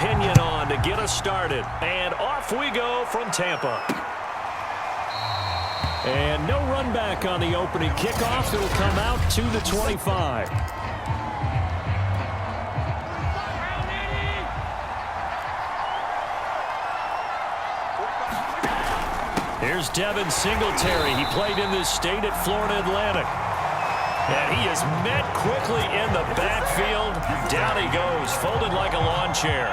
Pinion on to get us started. And off we go from Tampa. And no run back on the opening kickoff. It'll come out to the 25. Here's Devin Singletary. He played in this state at Florida Atlantic. And he is met quickly in the backfield. Down he goes, folded like a lawn chair.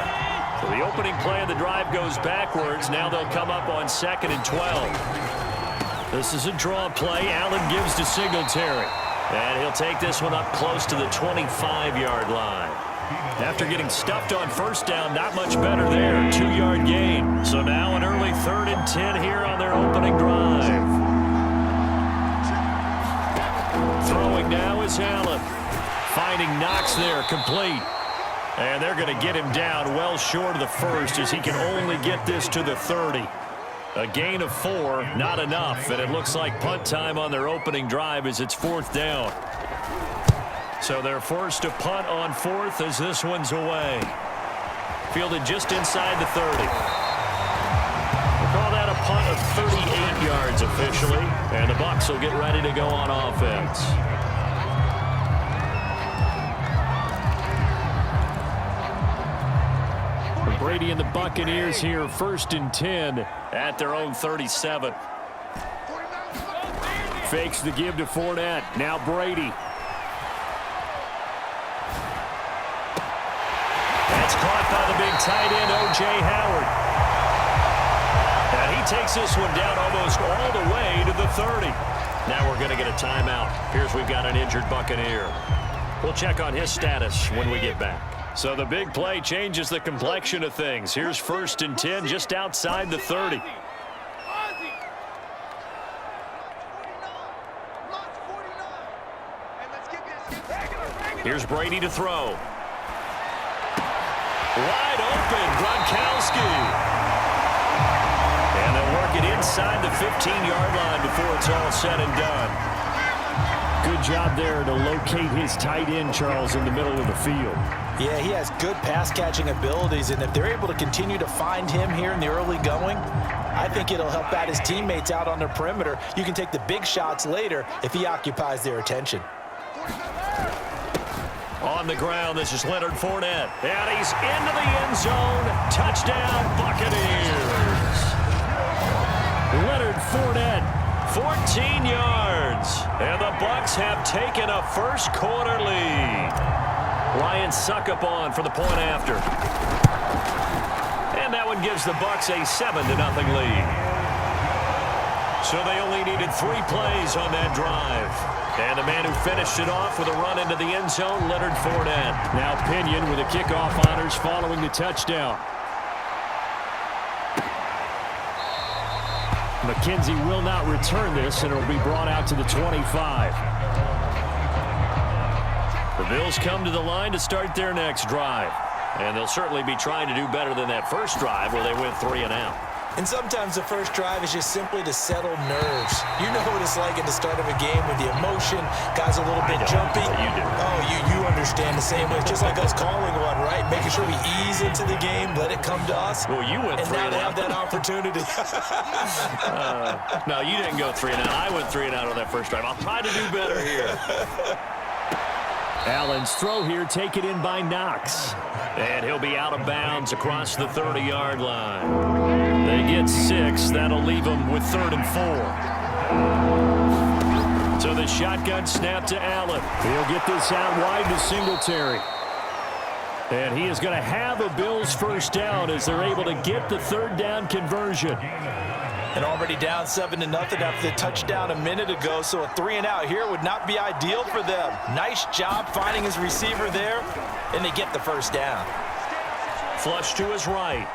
So the opening play of the drive goes backwards. Now they'll come up on 2nd and 12. This is a draw play. Allen gives to Singletary. And he'll take this one up close to the 25-yard line. After getting stuffed on first down, not much better there. 2-yard gain. So now an early 3rd and 10 here on their opening drive. Throwing now is Allen. Finding Knox there, complete. And they're going to get him down well short of the first as he can only get this to the 30. A gain of 4, not enough. And it looks like punt time on their opening drive as it's 4th down. So they're forced to punt on 4th as this one's away. Fielded just inside the 30. We'll call that a punt of 38 yards officially. And the Bucs will get ready to go on offense. Brady and the Buccaneers here, 1st and 10 at their own 37. Fakes the give to Fournette. Now Brady. That's caught by the big tight end, O.J. Howard. And he takes this one down almost all the way to the 30. Now we're going to get a timeout. Here's we've got an injured Buccaneer. We'll check on his status when we get back. So the big play changes the complexion of things. Here's 1st and 10 just outside the 30. Here's Brady to throw. Wide open, Gronkowski. And they'll work it inside the 15-yard line before it's all said and done. Good job there to locate his tight end, Charles, in the middle of the field. Yeah, he has good pass-catching abilities, and if they're able to continue to find him here in the early going, I think it'll help out his teammates out on their perimeter. You can take the big shots later if he occupies their attention. On the ground, this is Leonard Fournette. And he's into the end zone. Touchdown, Buccaneers. Leonard Fournette, 14 yards. And the Bucs have taken a first-quarter lead. Ryan Suckup on for the point after. And that one gives the Bucs a 7-0 lead. So they only needed 3 plays on that drive. And the man who finished it off with a run into the end zone, Leonard Fournette. Now Pinion with the kickoff honors following the touchdown. McKenzie will not return this, and it'll be brought out to the 25. The Bills come to the line to start their next drive. And they'll certainly be trying to do better than that first drive where they went 3 and out. And sometimes the first drive is just simply to settle nerves. You know what it's like at the start of a game with the emotion. Guys a little bit jumpy. You do. Oh, you understand the same way. It's just like us calling one, right? Making sure we ease into the game, let it come to us. Well, you went 3 and out. And now they have that opportunity. No, you didn't go 3 and out. I went 3 and out on that first drive. I'll try to do better here. Allen's throw here taken in by Knox. And he'll be out of bounds across the 30-yard line. They get 6. That'll leave them with 3rd and 4. So the shotgun snap to Allen. He'll get this out wide to Singletary. And he is going to have a Bills first down as they're able to get the 3rd down conversion. And already down 7-0 after the touchdown a minute ago, so a 3 and out here would not be ideal for them. Nice job finding his receiver there, and they get the first down. Flush to his right.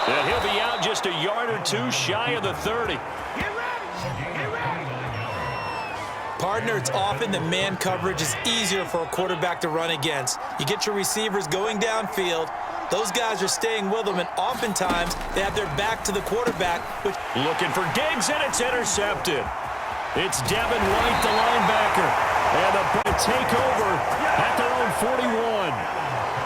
And he'll be out just a yard or 2 shy of the 30. Partner, it's often the man coverage is easier for a quarterback to run against. You get your receivers going downfield. Those guys are staying with them, and oftentimes they have their back to the quarterback. Looking for Diggs, and it's intercepted. It's Devin White, the linebacker. And the take over at their own 41.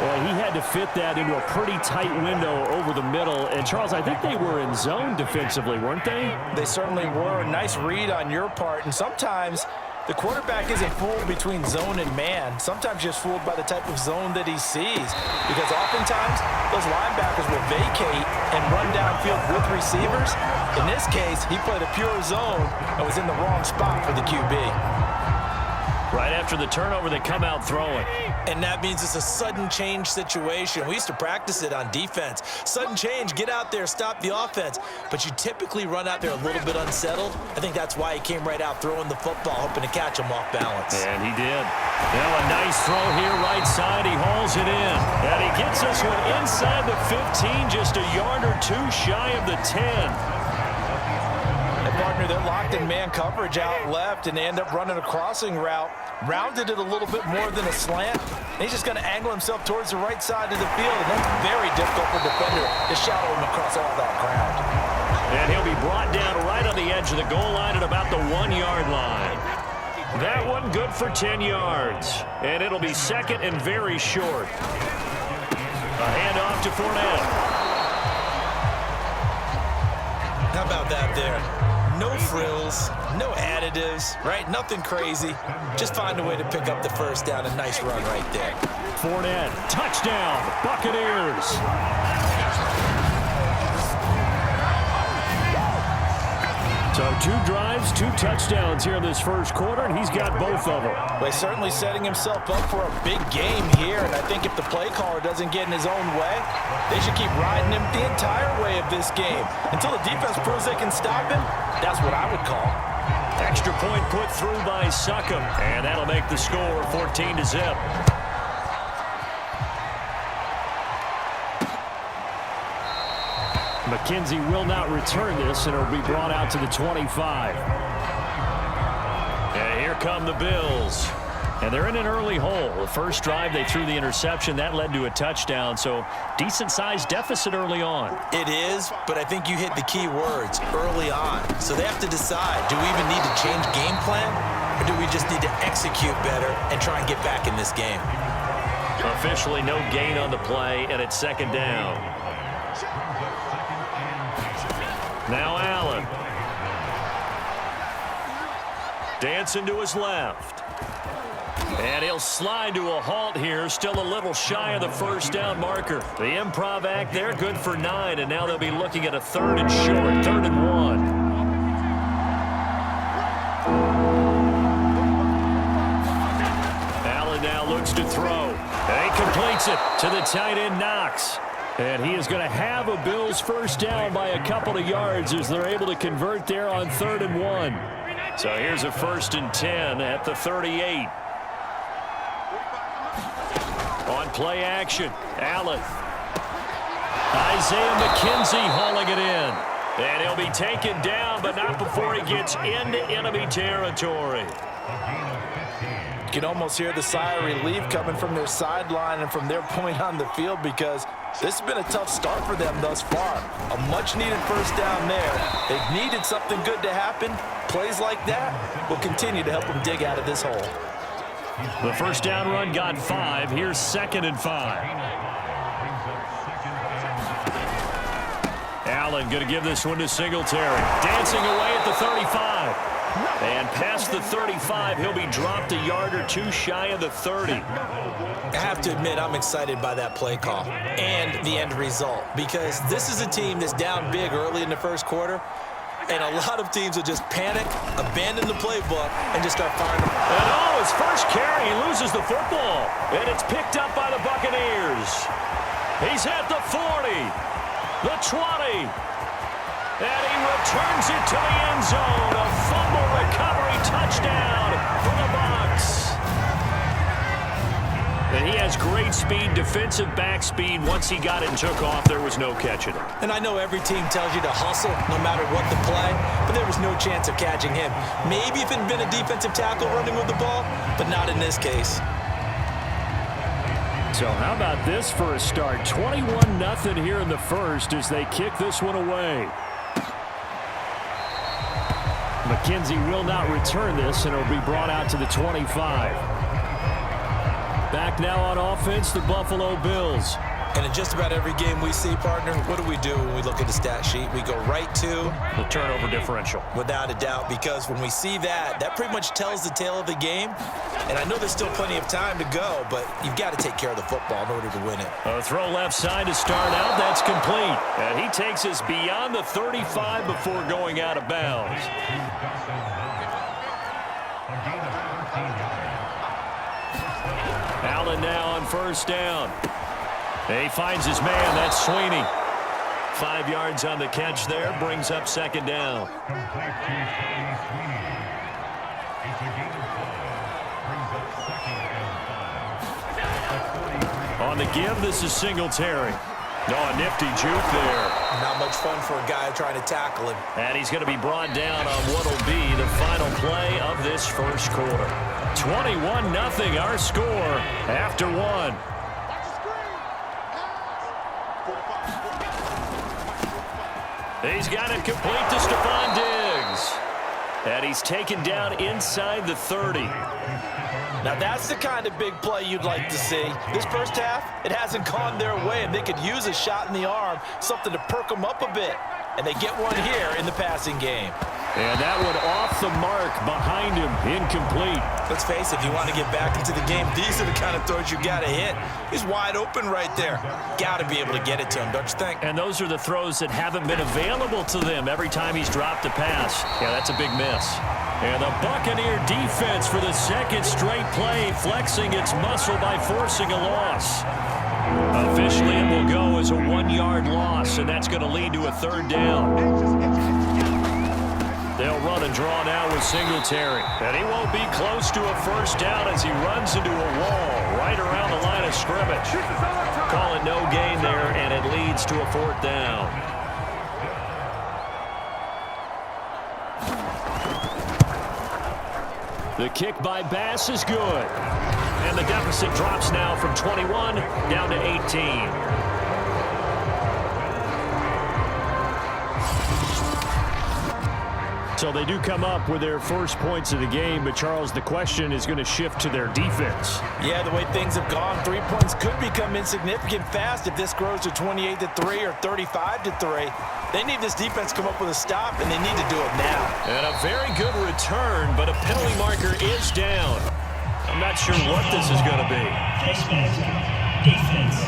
He had to fit that into a pretty tight window over the middle. And, Charles, I think they were in zone defensively, weren't they? They certainly were. A nice read on your part. And sometimes the quarterback isn't fooled between zone and man. Sometimes just fooled by the type of zone that he sees. Because oftentimes, those linebackers will vacate and run downfield with receivers. In this case, he played a pure zone and was in the wrong spot for the QB. Right after the turnover, they come out throwing. And that means it's a sudden change situation. We used to practice it on defense. Sudden change, get out there, stop the offense. But you typically run out there a little bit unsettled. I think that's why he came right out throwing the football, hoping to catch him off balance. And he did. Now a nice throw here, right side. He hauls it in. And he gets this one inside the 15, just a yard or two shy of the 10. Partner, they're locked in man coverage out left, and they end up running a crossing route. Rounded it a little bit more than a slant. And he's just going to angle himself towards the right side of the field, and that's very difficult for a defender to shadow him across all that ground. And he'll be brought down right on the edge of the goal line at about the 1-yard line. That one good for 10 yards. And it'll be second and very short. A handoff to Fournette. How about that there? No frills, no additives, right? Nothing crazy. Just find a way to pick up the first down. A nice run right there. Fournette, touchdown, Buccaneers. So 2 drives, 2 touchdowns here in this first quarter, and he's got both of them. Well, he's certainly setting himself up for a big game here, and I think if the play caller doesn't get in his own way, they should keep riding him the entire way of this game. Until the defense proves they can stop him, that's what I would call. Extra point put through by Succum, and that'll make the score 14-0. McKenzie will not return this, and it'll be brought out to the 25. And here come the Bills. And they're in an early hole. The first drive, they threw the interception. That led to a touchdown, so decent-sized deficit early on. It is, but I think you hit the key words, early on. So they have to decide, do we even need to change game plan, or do we just need to execute better and try and get back in this game? Officially no gain on the play, and it's second down. Now Allen. Dancing to his left. And he'll slide to a halt here, still a little shy of the first down marker. The improv act there, good for 9, and now they'll be looking at a 3rd and short, 3rd and 1. Allen now looks to throw. And he completes it to the tight end, Knox. And he is going to have a Bills first down by a couple of yards as they're able to convert there on 3rd and 1. So here's a 1st and 10 at the 38. On play action, Allen. Isaiah McKenzie hauling it in. And he'll be taken down, but not before he gets into enemy territory. You can almost hear the sigh of relief coming from their sideline and from their point on the field, because this has been a tough start for them thus far. A much-needed first down there. They've needed something good to happen. Plays like that will continue to help them dig out of this hole. The first down run got 5. Here's 2nd and 5. Allen going to give this one to Singletary. Dancing away at the 35. And past the 35, he'll be dropped a yard or 2 shy of the 30. I have to admit, I'm excited by that play call and the end result, because this is a team that's down big early in the first quarter, and a lot of teams will just panic, abandon the playbook, and just start firing them. And his first carry, he loses the football. And it's picked up by the Buccaneers. He's at the 40, the 20, and he returns it to the end zone. A fumble recovery touchdown for the Bucs. And he has great speed, defensive back speed. Once he got it and took off, there was no catching him. And I know every team tells you to hustle no matter what the play, but there was no chance of catching him. Maybe if it had been a defensive tackle running with the ball, but not in this case. So how about this for a start? 21-0 here in the first as they kick this one away. McKenzie will not return this, and it'll be brought out to the 25. Back now on offense, the Buffalo Bills. And in just about every game we see, partner, what do when we look at the stat sheet? We go right to the turnover differential. Without a doubt, because when we see that, that pretty much tells the tale of the game. And I know there's still plenty of time to go, but you've got to take care of the football in order to win it. A throw left side to start out. That's complete. And he takes us beyond the 35 before going out of bounds. Allen now on first down. He finds his man. That's Sweeney. 5 yards on the catch there. Brings up second down. On the give, this is Singletary. No, a nifty juke there. Not much fun for a guy trying to tackle him. And he's going to be brought down on what will be the final play of this first quarter. 21-0 our score after one. He's got it complete to Stephon Diggs. And he's taken down inside the 30. Now that's the kind of big play you'd like to see. This first half, it hasn't gone their way, and they could use a shot in the arm, something to perk them up a bit. And they get one here in the passing game. And that one off the mark behind him, incomplete. Let's face it, if you want to get back into the game, these are the kind of throws you got to hit. He's wide open right there. Got to be able to get it to him, don't you think? And those are the throws that haven't been available to them every time he's dropped a pass. Yeah, that's a big miss. And the Buccaneer defense for the second straight play, flexing its muscle by forcing a loss. Officially, it will go as a 1-yard loss, and that's going to lead to a third down. They'll run and draw now with Singletary. And he won't be close to a first down as he runs into a wall right around the line of scrimmage. Call it no gain there, and it leads to a fourth down. The kick by Bass is good. And the deficit drops now from 21 down to 18. So they do come up with their first points of the game, but Charles, the question is going to shift to their defense. Yeah, the way things have gone, 3 points could become insignificant fast if this grows to 28-3 or 35-3. They need this defense to come up with a stop, and they need to do it now. And a very good return, but a penalty marker is down. I'm not sure what this is going to be. Defense.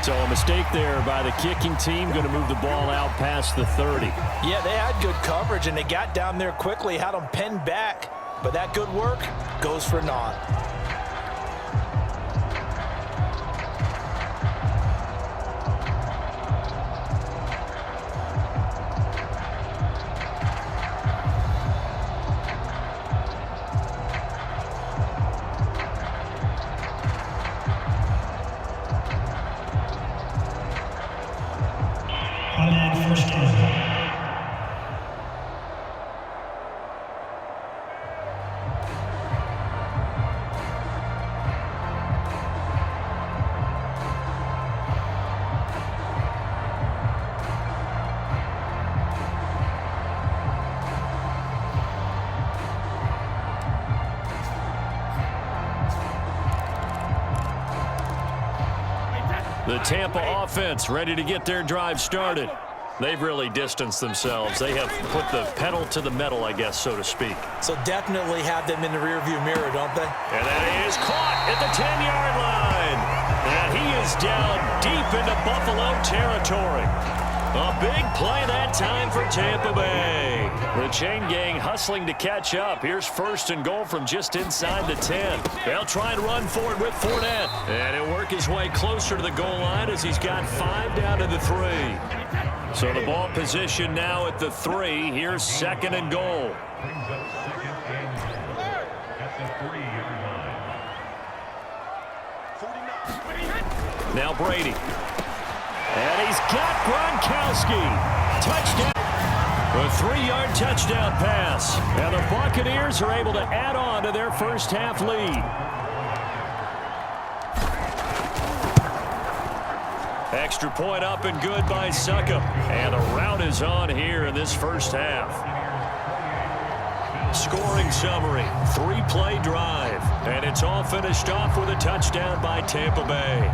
So a mistake there by the kicking team, going to move the ball out past the 30. Yeah, they had good coverage, and they got down there quickly, had them pinned back. But that good work goes for naught. The Tampa offense ready to get their drive started. They've really distanced themselves. They have put the pedal to the metal, I guess, so to speak. So definitely have them in the rearview mirror, don't they? And that is caught at the 10-yard line. And he is down deep into Buffalo territory. A big play that time for Tampa Bay. The chain gang hustling to catch up. Here's first and goal from just inside the 10. They'll try and run for it with Fournette. And he'll work his way closer to the goal line as he's got 5 down to the 3. So the ball position now at the 3. Here's second and goal. Now Brady. And he's got Gronkowski. Touchdown. A 3-yard touchdown pass. And the Buccaneers are able to add on to their first half lead. Extra point up and good by Succop. And a rout is on here in this first half. Scoring summary, 3-play drive. And it's all finished off with a touchdown by Tampa Bay.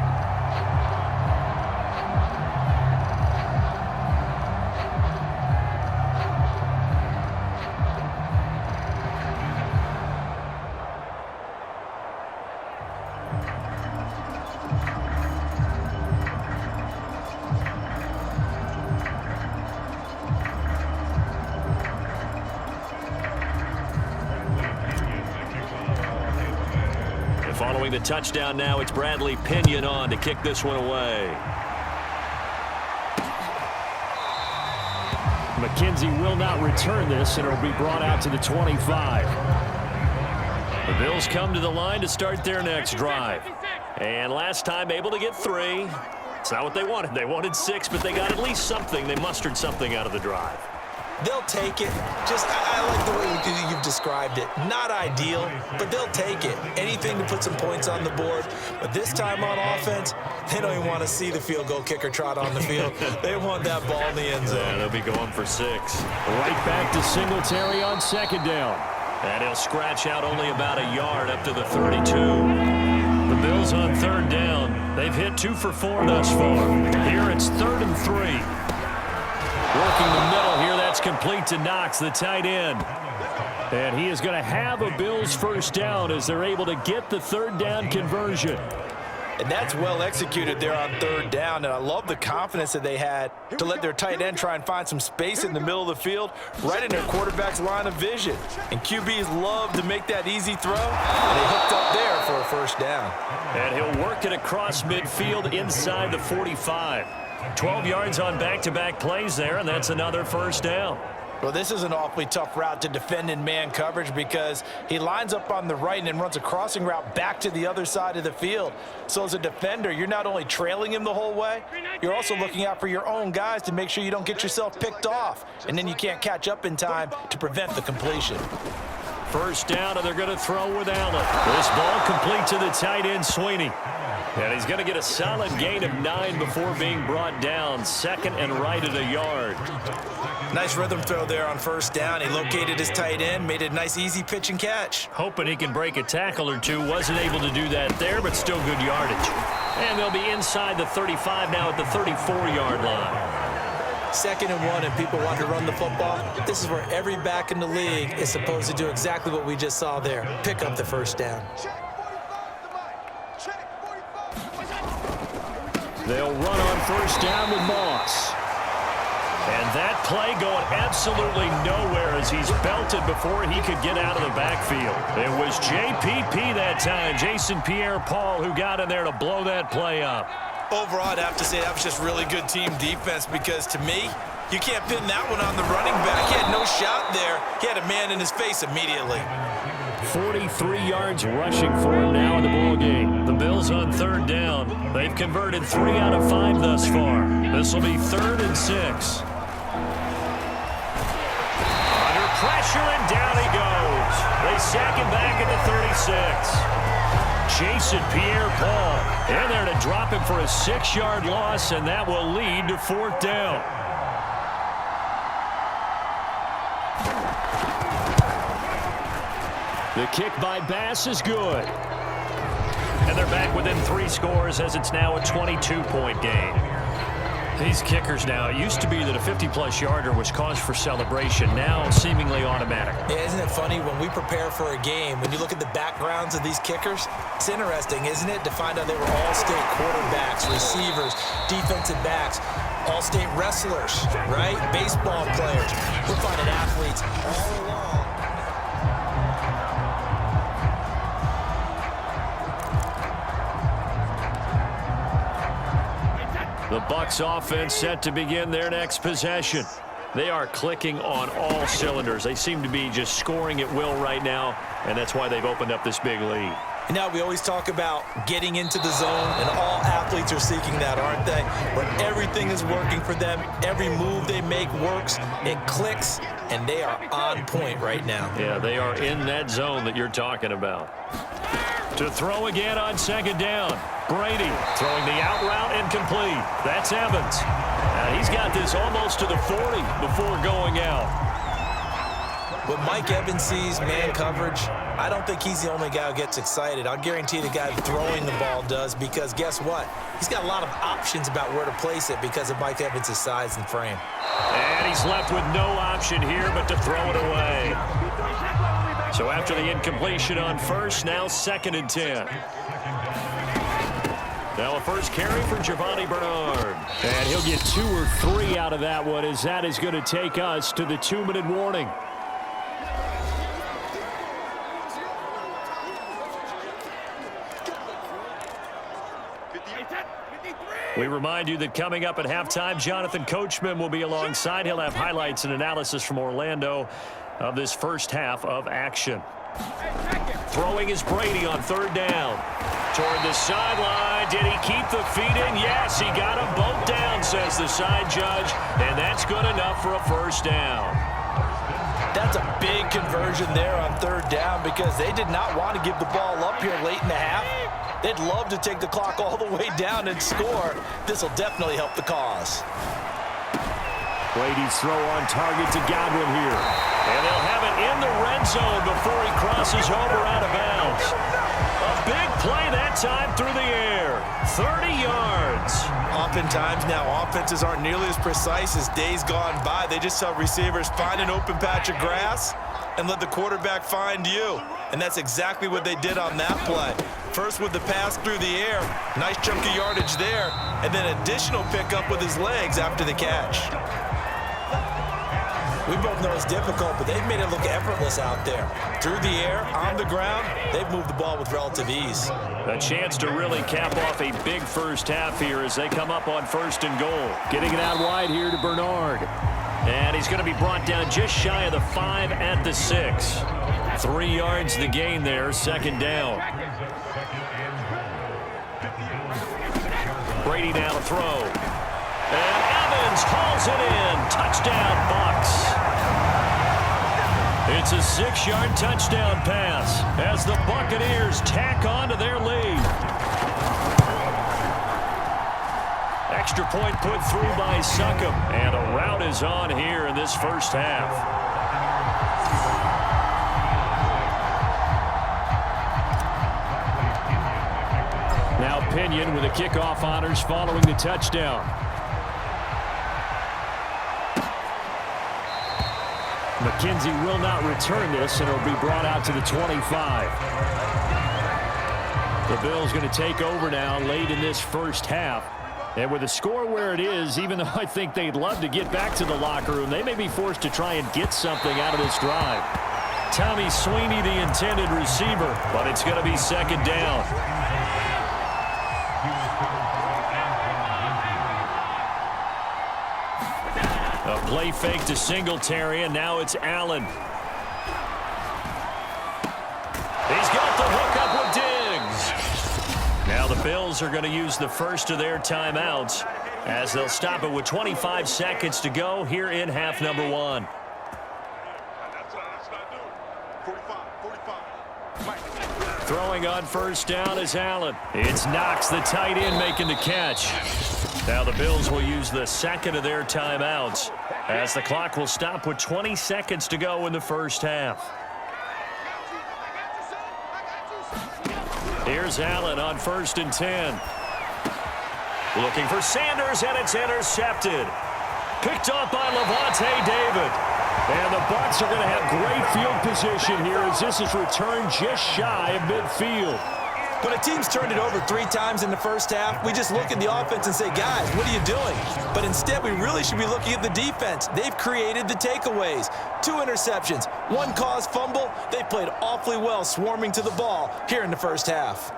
Following the touchdown now, it's Bradley Pinion on to kick this one away. McKenzie will not return this, and it'll be brought out to the 25. The Bills come to the line to start their next drive. And last time able to get 3. It's not what they wanted. They wanted 6, but they got at least something. They mustered something out of the drive. They'll take it. I like the way you've described it. Not ideal, but they'll take it. Anything to put some points on the board. But this time on offense, they don't even want to see the field goal kicker trot on the field. They want that ball in the end zone. Yeah, they'll be going for 6. Right back to Singletary on second down. And he'll scratch out only about a yard up to the 32. The Bills on third down. They've hit 2 for 4 thus far. Here it's 3rd and 3. Working the middle here, that's complete to Knox, the tight end. And he is going to have a Bills first down as they're able to get the third down conversion. And that's well executed there on third down. And I love the confidence that they had to let their tight end try and find some space in the middle of the field, right in their quarterback's line of vision. And QBs love to make that easy throw. And they hooked up there for a first down. And he'll work it across midfield inside the 45. 12 yards on back-to-back plays there, and that's another first down. Well, this is an awfully tough route to defend in man coverage because he lines up on the right and then runs a crossing route back to the other side of the field. So as a defender, you're not only trailing him the whole way, you're also looking out for your own guys to make sure you don't get yourself picked off. And then you can't catch up in time to prevent the completion. First down, and they're going to throw with Allen. This ball complete to the tight end, Sweeney. And he's going to get a solid gain of 9 before being brought down. 2nd and right at a yard. Nice rhythm throw there on first down. He located his tight end, made a nice easy pitch and catch. Hoping he can break a tackle or two. Wasn't able to do that there, but still good yardage. And they'll be inside the 35 now at the 34-yard line. 2nd and 1, and people want to run the football. This is where every back in the league is supposed to do exactly what we just saw there. Pick up the first down. They'll run on first down with Moss. And that play going absolutely nowhere as he's belted before he could get out of the backfield. It was JPP that time, Jason Pierre-Paul, who got in there to blow that play up. Overall, I'd have to say that was just really good team defense because, to me, you can't pin that one on the running back. He had no shot there. He had a man in his face immediately. 43 yards rushing for him now in the ballgame. The Bills on third down. They've converted 3 out of 5 thus far. This will be 3rd and 6. Under pressure, and down he goes. They sack him back at the 36. Jason Pierre-Paul in there to drop him for a 6-yard loss, and that will lead to 4th down. The kick by Bass is good. And they're back within 3 scores as it's now a 22-point game. These kickers now, it used to be that a 50-plus yarder was cause for celebration. Now seemingly automatic. Yeah, isn't it funny when we prepare for a game, when you look at the backgrounds of these kickers, it's interesting, isn't it, to find out they were all-state quarterbacks, receivers, defensive backs, all-state wrestlers, right? Baseball players. We're finding athletes all along. The Bucs offense set to begin their next possession. They are clicking on all cylinders. They seem to be just scoring at will right now, and that's why they've opened up this big lead. Now, we always talk about getting into the zone, and all athletes are seeking that, aren't they? Where everything is working for them, every move they make works, it clicks, and they are on point right now. Yeah, they are in that zone that you're talking about. To throw again on second down. Brady throwing the out route incomplete. That's Evans. He's got this almost to the 40 before going out. When Mike Evans sees man coverage, I don't think he's the only guy who gets excited. I'll guarantee the guy throwing the ball does, because guess what? He's got a lot of options about where to place it because of Mike Evans' size and frame. And he's left with no option here but to throw it away. So after the incompletion on first, now 2nd and 10. Now a first carry for Giovanni Bernard. And he'll get 2 or 3 out of that one, as that is going to take us to the 2-minute warning. We remind you that coming up at halftime, Jonathan Coachman will be alongside. He'll have highlights and analysis from Orlando of this first half of action. Throwing is Brady on 3rd down. Toward the sideline. Did he keep the feet in? Yes, he got them both down, says the side judge. And that's good enough for a first down. That's a big conversion there on 3rd down, because they did not want to give the ball up here late in the half. They'd love to take the clock all the way down and score. This will definitely help the cause. Brady's throw on target to Godwin here. And they'll have it in the red zone before he crosses over out of bounds. A big play that time through the air. 30 yards. Oftentimes now, offenses aren't nearly as precise as days gone by. They just have receivers find an open patch of grass and let the quarterback find you. And that's exactly what they did on that play. First with the pass through the air, nice chunk of yardage there, and then additional pickup with his legs after the catch. We both know it's difficult, but they've made it look effortless out there. Through the air, on the ground, they've moved the ball with relative ease. A chance to really cap off a big first half here as they come up on 1st and goal. Getting it out wide here to Bernard. And he's going to be brought down just shy of the 5 at the 6. 3 yards the gain there, 2nd down. Brady now to throw. And Evans hauls it in. Touchdown, Bucs. It's a 6-yard touchdown pass as the Buccaneers tack on to their lead. Extra point put through by Succop. And a rout is on here in this first half. Now Pinion with the kickoff honors following the touchdown. McKenzie will not return this, and it'll be brought out to the 25. The Bills going to take over now late in this first half. And with the score where it is, even though I think they'd love to get back to the locker room, they may be forced to try and get something out of this drive. Tommy Sweeney, the intended receiver, but it's going to be 2nd down. A play fake to Singletary, and now it's Allen. He's got the hook up with Diggs. Now the Bills are going to use the first of their timeouts as they'll stop it with 25 seconds to go here in half number 1. Throwing on 1st down is Allen. It's Knox, the tight end, making the catch. Now the Bills will use the 2nd of their timeouts as the clock will stop with 20 seconds to go in the first half. Here's Allen on 1st and 10. Looking for Sanders, and it's intercepted. Picked up by Levante David. And the Bucs are going to have great field position here as this is returned just shy of midfield. When a team's turned it over 3 times in the first half, we just look at the offense and say, guys, what are you doing? But instead, we really should be looking at the defense. They've created the takeaways. 2 interceptions, 1 caused fumble. They played awfully well swarming to the ball here in the first half.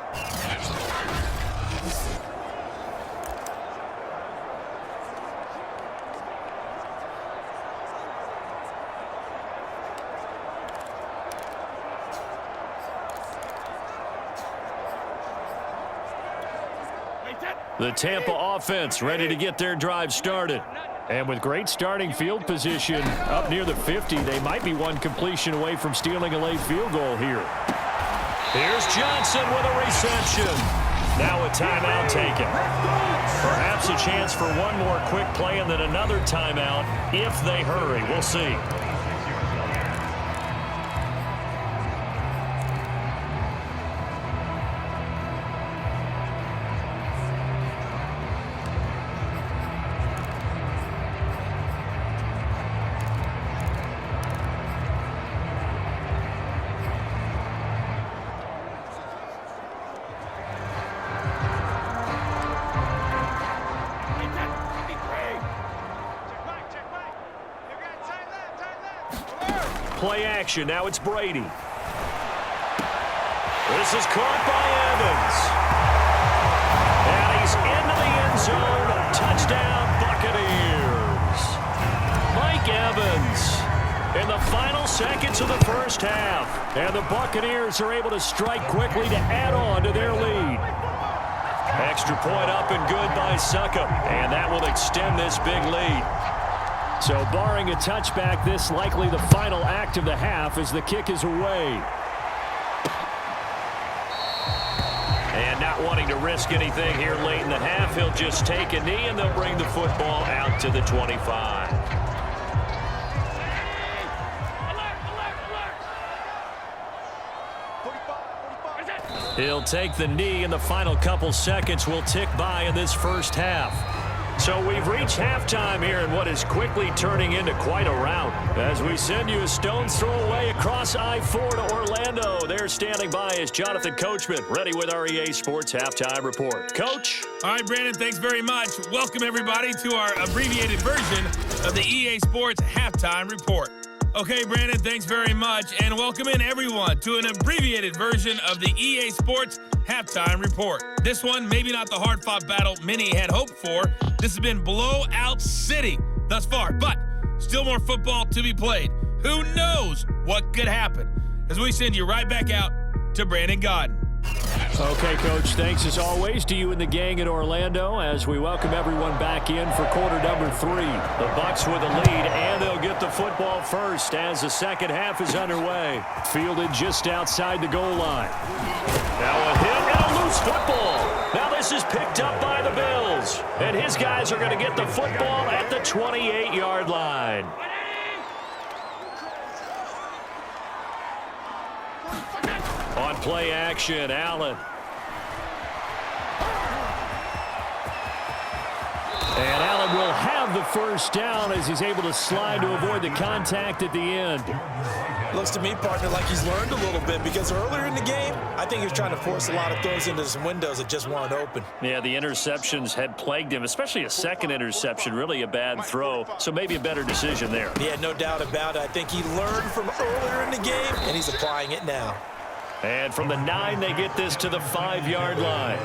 The Tampa offense ready to get their drive started. And with great starting field position up near the 50, they might be one completion away from stealing a late field goal here. Here's Johnson with a reception. Now a timeout taken. Perhaps a chance for one more quick play and then another timeout if they hurry. We'll see. Play action. Now it's Brady. This is caught by Evans. And he's into the end zone. Touchdown, Buccaneers. Mike Evans in the final seconds of the first half. And the Buccaneers are able to strike quickly to add on to their lead. Extra point up and good by Succop. And that will extend this big lead. So barring a touchback, this likely the final act of the half as the kick is away. And not wanting to risk anything here late in the half, he'll just take a knee and they'll bring the football out to the 25. He'll take the knee and the final couple seconds will tick by in this first half. So we've reached halftime here in what is quickly turning into quite a rout. As we send you a stone's throw away across I-4 to Orlando. There standing by is Jonathan Coachman, ready with our EA Sports Halftime Report. Coach? All right, Brandon, thanks very much. Welcome, everybody, to our abbreviated version of the EA Sports Halftime Report. Okay, Brandon, thanks very much, and welcome in, everyone, to an abbreviated version of the EA Sports Halftime Report. This one, maybe not the hard-fought battle many had hoped for. This has been blowout city thus far, but still more football to be played. Who knows what could happen as we send you right back out to Brandon Gaudin. Okay, Coach, thanks as always to you and the gang in Orlando as we welcome everyone back in for quarter number 3. The Bucs with a lead, and they'll get the football first as the second half is underway. Fielded just outside the goal line. Now a hit and a loose football. Now this is picked up by the Bills, and his guys are going to get the football at the 28-yard line. On play action, Allen. And Allen will have the first down as he's able to slide to avoid the contact at the end. Looks to me, partner, like he's learned a little bit because earlier in the game, I think he was trying to force a lot of throws into some windows that just weren't open. Yeah, the interceptions had plagued him, especially a second interception, really a bad throw. So maybe a better decision there. Yeah, no doubt about it. I think he learned from earlier in the game, and he's applying it now. And from the 9, they get this to the 5-yard line.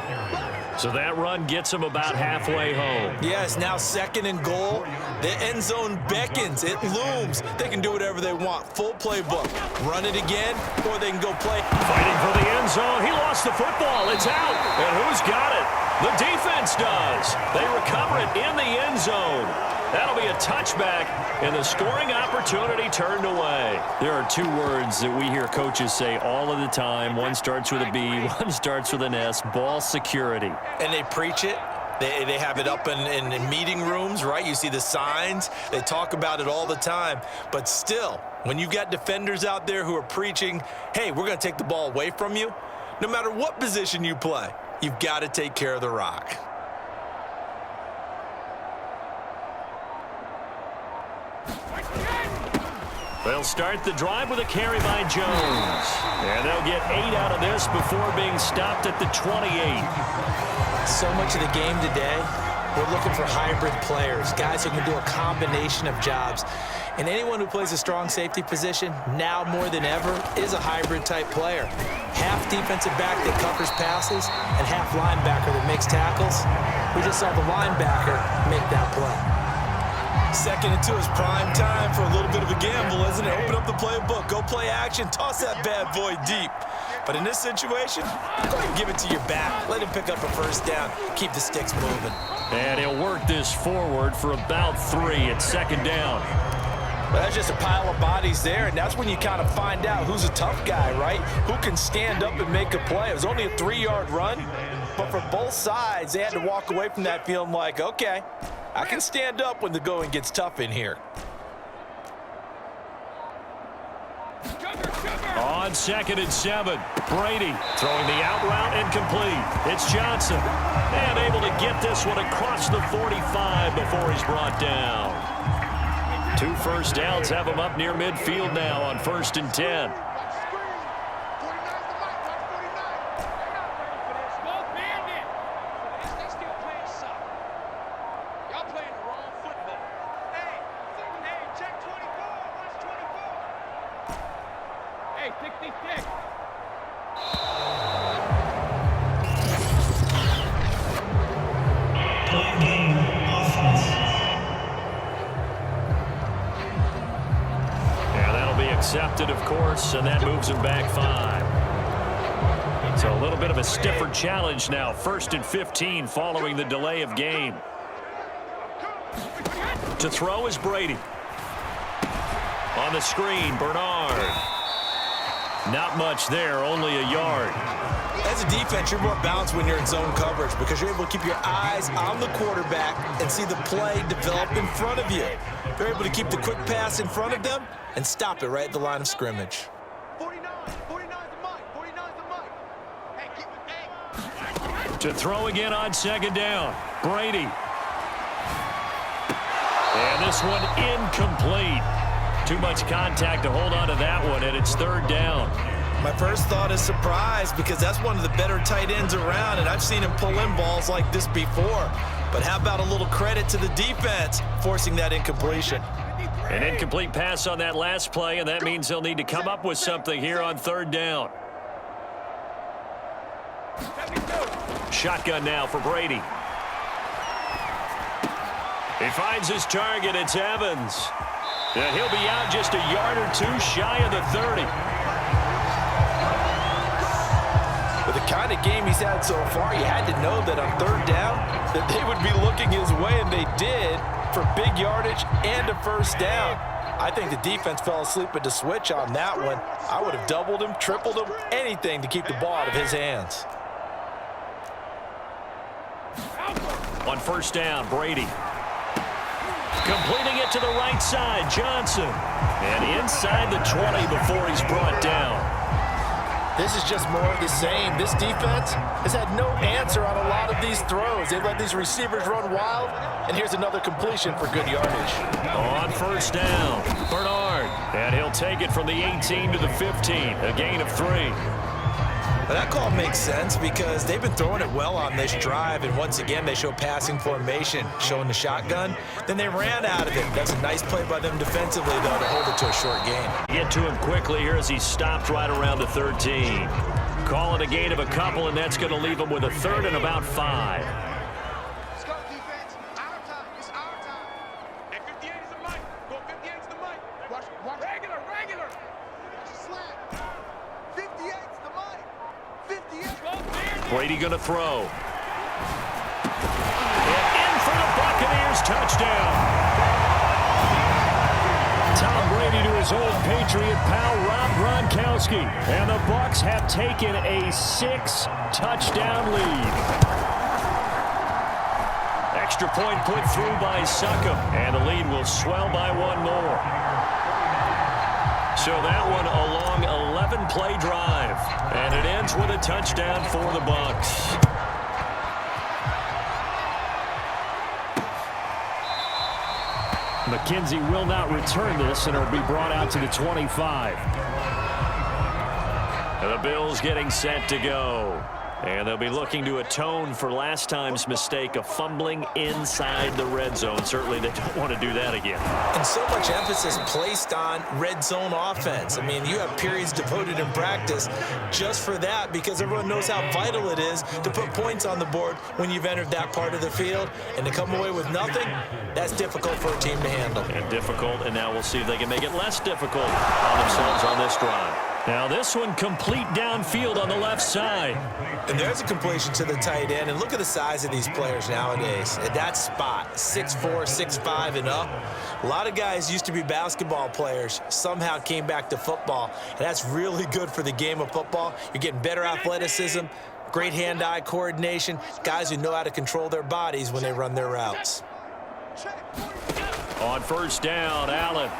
So that run gets them about halfway home. Yes, now second and goal. The end zone beckons. It looms. They can do whatever they want. Full playbook. Run it again, or they can go play. Fighting for the end zone. He lost the football. It's out. And who's got it? The defense does. They recover it in the end zone. That'll be a touchback, and the scoring opportunity turned away. There are 2 words that we hear coaches say all of the time. One starts with a B, one starts with an S, ball security. And they preach it. They have it up in meeting rooms, right? You see the signs. They talk about it all the time. But still, when you've got defenders out there who are preaching, hey, we're going to take the ball away from you, no matter what position you play, you've got to take care of the rock. They'll start the drive with a carry by Jones. And they'll get 8 out of this before being stopped at the 28. So much of the game today, we're looking for hybrid players, guys who can do a combination of jobs. And anyone who plays a strong safety position, now more than ever, is a hybrid-type player. Half defensive back that covers passes and half linebacker that makes tackles. We just saw the linebacker make that play. Second and 2 is prime time for a little bit of a gamble, isn't it? Open up the playbook, go play action, toss that bad boy deep. But in this situation, go ahead and give it to your back. Let him pick up a first down. Keep the sticks moving. And he'll work this forward for about 3 at second down. That's just a pile of bodies there, and that's when you kind of find out who's a tough guy, right? Who can stand up and make a play. It was only a 3-yard run, but for both sides, they had to walk away from that feeling like, okay, I can stand up when the going gets tough in here. On 2nd and 7, Brady throwing the out route incomplete. It's Johnson, and able to get this one across the 45 before he's brought down. 2 first downs have him up near midfield now on 1st and 10. Accepted, of course, and that moves him back 5. So a little bit of a stiffer challenge now. 1st and 15 following the delay of game. To throw is Brady. On the screen, Bernard. Not much there, only a yard. As a defense, you're more balanced when you're in zone coverage because you're able to keep your eyes on the quarterback and see the play develop in front of you. They're able to keep the quick pass in front of them and stop it right at the line of scrimmage. 49's the mic. Hey, keep it. To throw again on 2nd down, Brady. And this one incomplete. Too much contact to hold on to that one, and it's 3rd down. My first thought is surprise because that's one of the better tight ends around, and I've seen him pull in balls like this before. But how about a little credit to the defense forcing that incompletion? An incomplete pass on that last play, and that means they'll need to come up with something here on 3rd down. Shotgun now for Brady. He finds his target. It's Evans. And he'll be out just a yard or 2 shy of the 30. With the kind of game he's had so far, you had to know that on 3rd down that they would be looking his way, and they did, for big yardage and a 1st down. I think the defense fell asleep at the switch on that one. I would have doubled him, tripled him, anything to keep the ball out of his hands. On 1st down, Brady. Completing it to the right side, Johnson. And inside the 20 before he's brought down. This is just more of the same. This defense has had no answer on a lot of these throws. They've let these receivers run wild, and here's another completion for good yardage. On 1st down, Bernard. And he'll take it from the 18 to the 15, a gain of 3. But that call makes sense because they've been throwing it well on this drive, and once again they show passing formation, showing the shotgun. Then they ran out of it. That's a nice play by them defensively, though, to hold it to a short gain. Get to him quickly here as he stopped right around the 13. Call it a gain of a couple, and that's going to leave him with a 3rd and about 5. Let's go, defense. Our time. It's our time. Hey, 58 is the mic. Go 58 is the mic. Watch. Regular. Watch the slant. 58's the mic. 58. Brady going to throw. And in for the Buccaneers touchdown. Tom Brady to his old Patriot pal Rob Gronkowski. And the Bucs have taken a 6-touchdown lead. Extra point put through by Succop. And the lead will swell by 1 more. So that one a long 11-play drive. And it ends with a touchdown for the Bucs. McKenzie will not return this, and it'll be brought out to the 25. And the Bills getting set to go. And they'll be looking to atone for last time's mistake of fumbling inside the red zone. Certainly they don't want to do that again. And so much emphasis placed on red zone offense. I mean, you have periods devoted in practice just for that because everyone knows how vital it is to put points on the board when you've entered that part of the field. And to come away with nothing, that's difficult for a team to handle. And difficult, and now we'll see if they can make it less difficult on themselves on this drive. Now this one complete downfield on the left side. And there's a completion to the tight end. And look at the size of these players nowadays. At that spot, 6'4", 6'5", and up. A lot of guys used to be basketball players, somehow came back to football. And that's really good for the game of football. You're getting better athleticism, great hand-eye coordination, guys who know how to control their bodies when they run their routes. On first down, Allen.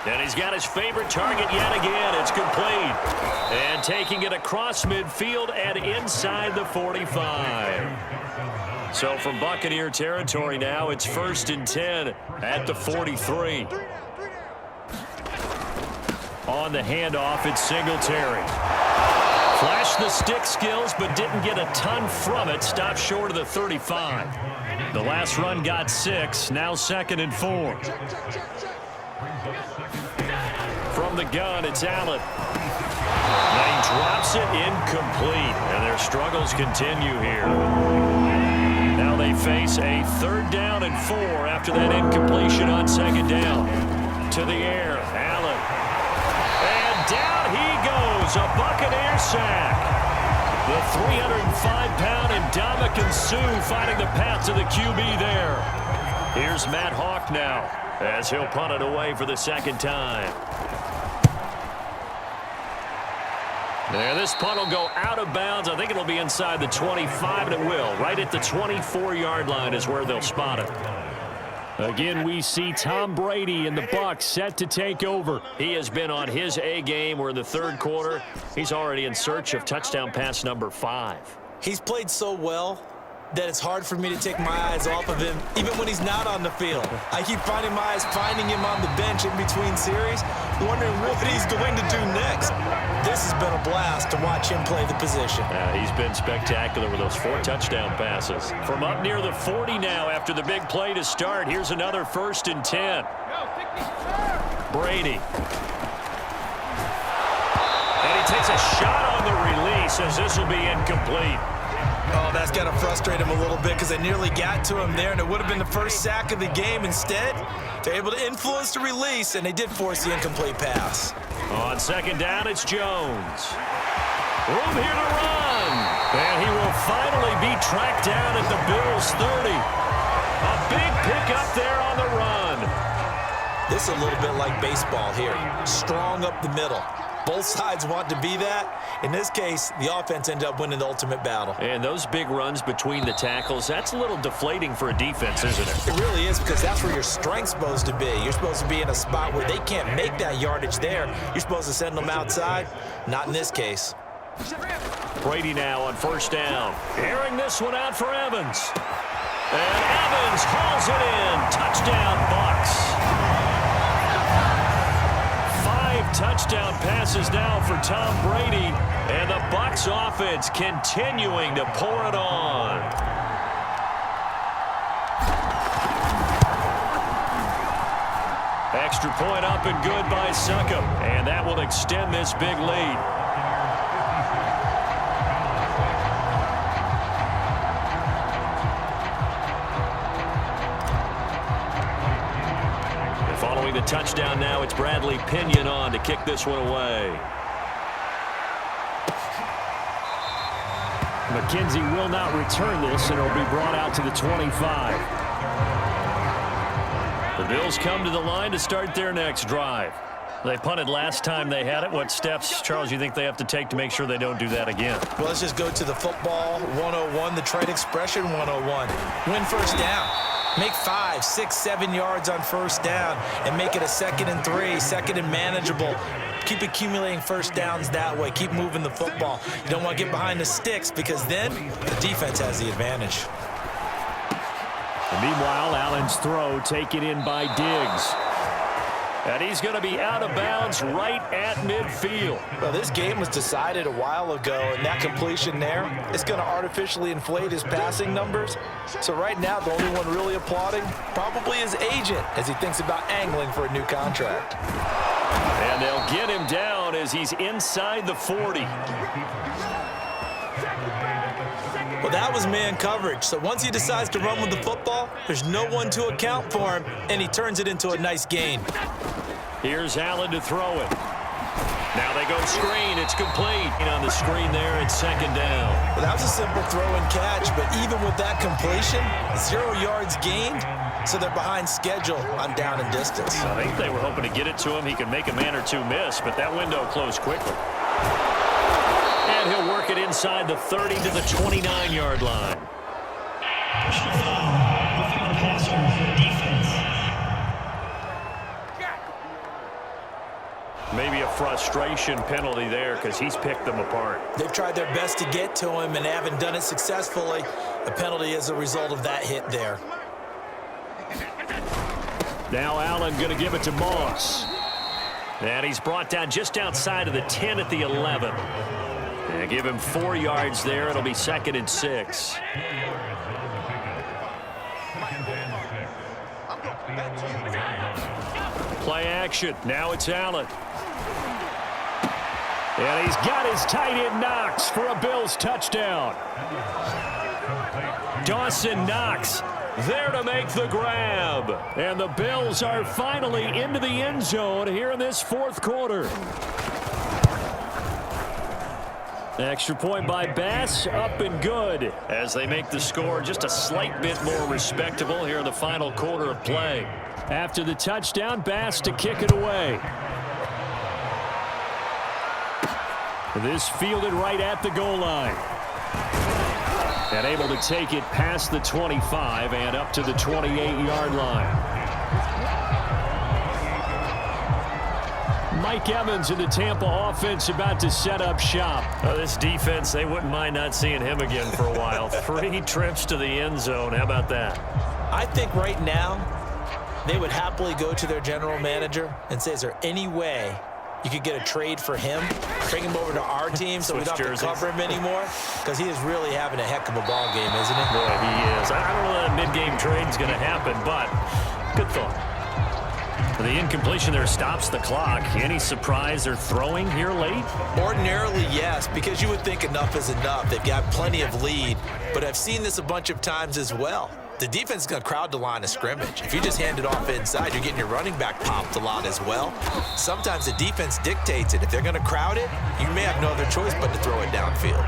And he's got his favorite target yet again. It's complete. And taking it across midfield and inside the 45. So from Buccaneer territory now, it's 1st and 10 at the 43. On the handoff, it's Singletary. Flashed the stick skills, but didn't get a ton from it. Stopped short of the 35. The last run got 6. Now 2nd and 4. From the gun, it's Allen. Now he drops it incomplete, and their struggles continue here. Now they face a 3rd down and 4 after that incompletion on 2nd down. To the air, Allen. And down he goes, a Buccaneer sack. The 305-pound Ndamukong Suh finding the path to the QB there. Here's Matt Hawk now, as he'll punt it away for the 2nd time. There, this punt will go out of bounds. I think it'll be inside the 25, and it will. Right at the 24-yard line is where they'll spot it. Again, we see Tom Brady and the Bucs set to take over. He has been on his A game. We're in the 3rd quarter. He's already in search of touchdown pass number 5. He's played so well that it's hard for me to take my eyes off of him, even when he's not on the field. I keep finding my eyes finding him on the bench in between series, wondering what he's going to do next. This has been a blast to watch him play the position. He's been spectacular with those 4 touchdown passes. From up near the 40 now after the big play to start, here's another 1st and 10. Brady. And he takes a shot on the release as this will be incomplete. Oh, that's got to frustrate him a little bit because they nearly got to him there, and it would have been the first sack of the game. Instead, they're able to influence the release, and they did force the incomplete pass. On 2nd down, it's Jones. Room here to run. And he will finally be tracked down at the Bills' 30. A big pickup there on the run. This is a little bit like baseball here. Strong up the middle. Both sides want to be that. In this case, the offense ended up winning the ultimate battle. And those big runs between the tackles, that's a little deflating for a defense, isn't it? It really is, because that's where your strength's supposed to be. You're supposed to be in a spot where they can't make that yardage there. You're supposed to send them outside. Not in this case. Brady now on 1st down. Airing this one out for Evans. And Evans hauls it in. Touchdown, Bucs. 5 touchdown passes now for Tom Brady, and the Bucs offense continuing to pour it on. Extra point up and good by Succop, and that will extend this big lead. Following the touchdown now, it's Bradley Pinion on to kick this one away. McKenzie will not return this, and it'll be brought out to the 25. The Bills come to the line to start their next drive. They punted last time they had it. What steps, Charles, you think they have to take to make sure they don't do that again? Well, let's just go to the football 101, the trade expression 101. Win 1st down. Make 5, 6, 7 yards on 1st down and make it a 2nd and 3, 2nd and manageable. Keep accumulating 1st downs that way. Keep moving the football. You don't want to get behind the sticks because then the defense has the advantage. And meanwhile, Allen's throw taken in by Diggs. And he's going to be out of bounds right at midfield. Well, this game was decided a while ago, and that completion there is going to artificially inflate his passing numbers. So right now, the only one really applauding probably his agent as he thinks about angling for a new contract. And they'll get him down as he's inside the 40. Well, that was man coverage. So once he decides to run with the football, there's no one to account for him, and he turns it into a nice gain. Here's Allen to throw it. Now they go screen. It's complete. On the screen there, it's second down. Well, that was a simple throw and catch, but even with that completion, 0 yards gained, so they're behind schedule on down and distance. I think they were hoping to get it to him. He could make a man or two miss, but that window closed quickly. And he'll work it inside the 30 to the 29-yard line. Personal foul, roughing the passer for defense. Maybe a frustration penalty there because he's picked them apart. They've tried their best to get to him and haven't done it successfully. A penalty as a result of that hit there. Now Allen going to give it to Moss. And he's brought down just outside of the 10 at the 11. And give him 4 yards there. It'll be 2nd and 6. Play action. Now it's Allen. And he's got his tight end Knox for a Bills touchdown. Dawson Knox there to make the grab. And the Bills are finally into the end zone here in this 4th quarter. Extra point by Bass, up and good as they make the score just a slight bit more respectable here in the final quarter of play. After the touchdown, Bass to kick it away. This fielded right at the goal line. And able to take it past the 25 and up to the 28-yard line. Mike Evans in the Tampa offense about to set up shop. This defense, they wouldn't mind not seeing him again for a while. 3 trips to the end zone. How about that? I think right now they would happily go to their general manager and say, is there any way you could get a trade for him, bring him over to our team so we don't have to cover him anymore? Because he is really having a heck of a ball game, isn't he? Boy, he is. I don't know that mid-game trade is going to happen, but good thought. The incompletion there stops the clock. Any surprise they're throwing here late? Ordinarily, yes, because you would think enough is enough. They've got plenty of lead, but I've seen this a bunch of times as well. The defense is going to crowd the line of scrimmage. If you just hand it off inside, you're getting your running back popped a lot as well. Sometimes the defense dictates it. If they're going to crowd it, you may have no other choice but to throw it downfield.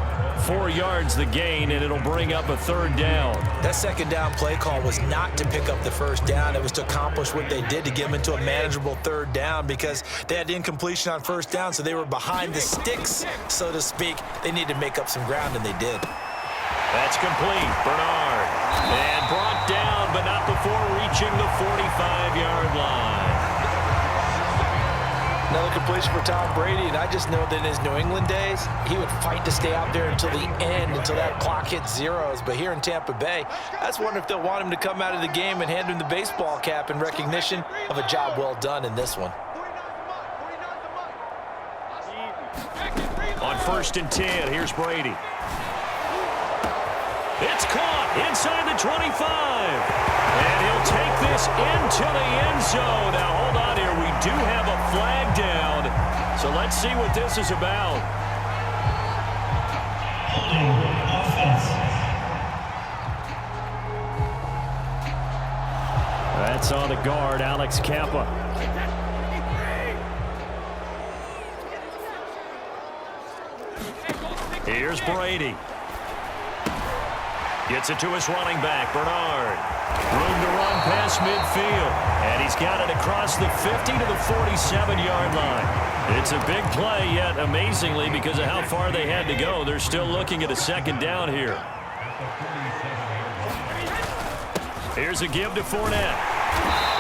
4 yards the gain, and it'll bring up a 3rd down. That 2nd down play call was not to pick up the 1st down. It was to accomplish what they did to get them into a manageable 3rd down because they had incompletion on 1st down, so they were behind the sticks, so to speak. They needed to make up some ground, and they did. That's complete. Bernard. And brought down, but not before reaching the 45-yard line. Another completion for Tom Brady, and I just know that in his New England days, he would fight to stay out there until the end, until that clock hit zeros. But here in Tampa Bay, I just wonder if they'll want him to come out of the game and hand him the baseball cap in recognition of a job well done in this one. On 1st and 10, here's Brady. It's caught inside the 25. And he'll take this into the end zone. Now, hold on here. We do have a flag down. So let's see what this is about. Holding offense. That's on the guard, Alex Kappa. Here's Brady. Gets it to his running back, Bernard. Room to run past midfield. And he's got it across the 50 to the 47-yard line. It's a big play, yet amazingly, because of how far they had to go, they're still looking at a 2nd down here. Here's a give to Fournette.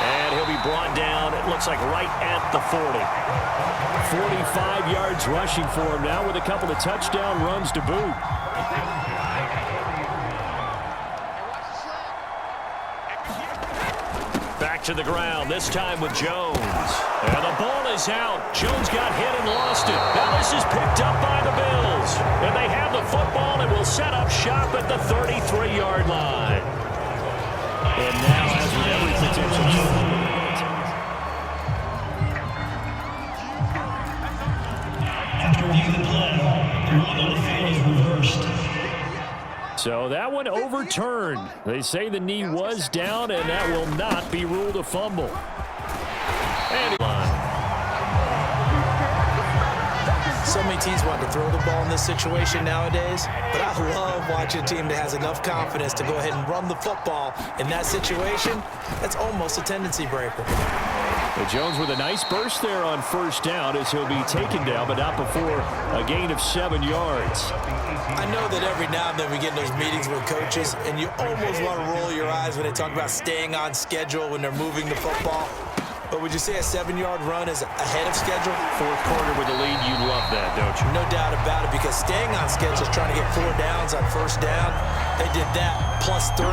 And he'll be brought down, it looks like right at the 40. 45 yards rushing for him now with a couple of touchdown runs to boot. Back to the ground, this time with Jones. And the ball is out. Jones got hit and lost it. Now this is picked up by the Bills. And they have the football and will set up shop at the 33-yard line. And now, as with every potential... After reviewing the play, the rule on the field is reversed. So that one overturned. They say the knee was down, and that will not be ruled a fumble. And so many teams want to throw the ball in this situation nowadays, but I love watching a team that has enough confidence to go ahead and run the football. In that situation, that's almost a tendency breaker. But Jones with a nice burst there on first down as he'll be taken down, but not before a gain of 7 yards. I know that every now and then we get in those meetings with coaches, and you almost want to roll your eyes when they talk about staying on schedule when they're moving the football. But would you say a 7-yard run is ahead of schedule? Fourth quarter with a lead, you love that, don't you? No doubt about it, because staying on schedule is trying to get 4 downs on first down. They did that plus 3.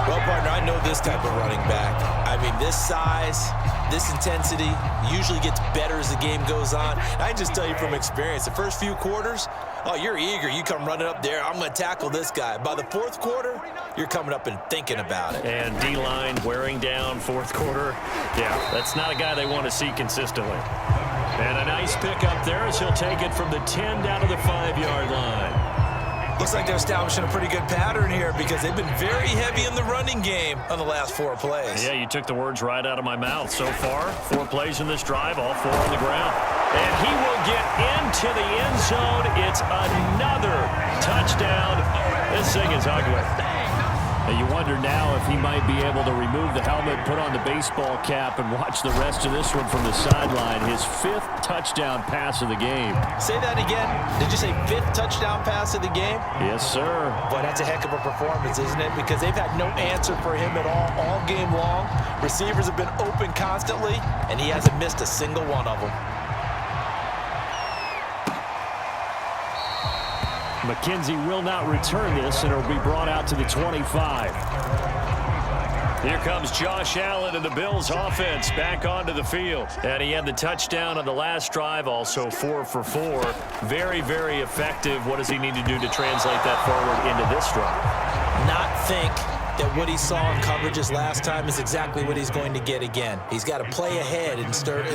Well, partner, I know this type of running back. I mean, this size, this intensity usually gets better as the game goes on. And I can just tell you from experience, the first few quarters, oh, you're eager. You come running up there, I'm going to tackle this guy. By the fourth quarter, you're coming up and thinking about it. And D-line wearing down fourth quarter. Yeah, that's not a guy they want to see consistently. And a nice pickup there as he'll take it from the 10 down to the 5-yard line. Looks like they're establishing a pretty good pattern here because they've been very heavy in the running game on the last 4 plays. Yeah, you took the words right out of my mouth. So far, 4 plays in this drive, all 4 on the ground. And he will get into the end zone. It's another touchdown. This thing is ugly. And you wonder now if he might be able to remove the helmet, put on the baseball cap, and watch the rest of this one from the sideline. His 5th touchdown pass of the game. Say that again. Did you say 5th touchdown pass of the game? Yes, sir. Boy, that's a heck of a performance, isn't it? Because they've had no answer for him at all game long. Receivers have been open constantly, and he hasn't missed a single one of them. McKenzie will not return this, and it'll be brought out to the 25. Here comes Josh Allen and the Bills offense back onto the field. And he had the touchdown on the last drive, also 4 for 4. Very, very effective. What does he need to do to translate that forward into this drive? Not think that what he saw in coverages last time is exactly what he's going to get again. He's got to play ahead and start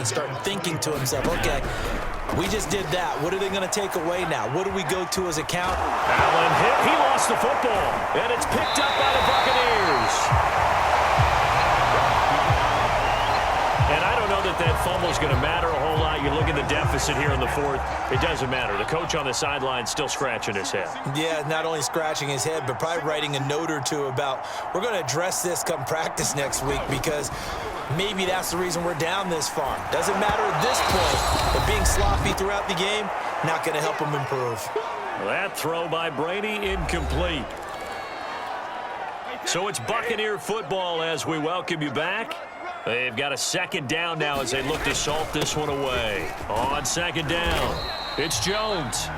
thinking to himself, okay, we just did that. What are they going to take away now? What do we go to as a count? Allen hit. He lost the football, and it's picked up by the Buccaneers. And I don't know that fumble is going to matter a whole lot. You look at the deficit here in the 4th. It doesn't matter. The coach on the sideline still scratching his head. Yeah, not only scratching his head, but probably writing a note or two about we're going to address this come practice next week because maybe that's the reason we're down this far. Doesn't matter at this point, but being sloppy throughout the game, not going to help him improve. That throw by Brady incomplete. So it's Buccaneer football as we welcome you back. They've got a 2nd down now as they look to salt this one away. On 2nd down, it's Jones.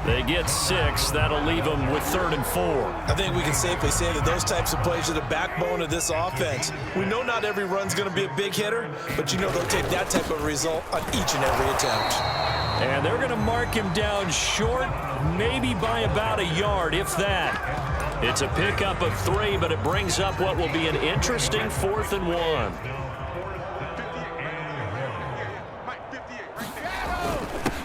They get 6. That'll leave them with 3rd and 4. I think we can safely say that those types of plays are the backbone of this offense. We know not every run's going to be a big hitter, but you know they'll take that type of result on each and every attempt. And they're going to mark him down short, maybe by about a yard, if that. It's a pickup of 3, but it brings up what will be an interesting 4th and 1.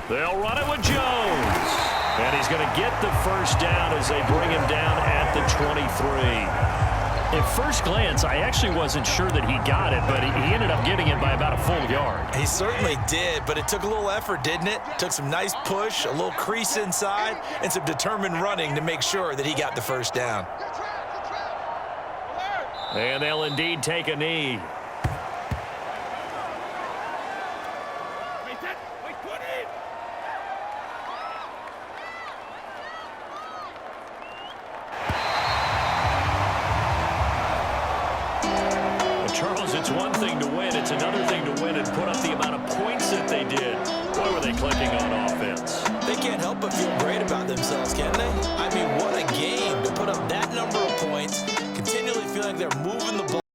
They'll run it with Jones. And he's going to get the first down as they bring him down at the 23. At first glance, I actually wasn't sure that he got it, but he ended up getting it by about a full yard. He certainly did, but it took a little effort, didn't it? Took some nice push, a little crease inside, and some determined running to make sure that he got the first down. And they'll indeed take a knee. Charles, it's one thing to win. It's another thing to win and put up the amount of points that they did. Boy, were they clicking on offense. They can't help but feel great about themselves, can they? I mean, what a game to put up that number of points, continually feeling like they're moving the ball.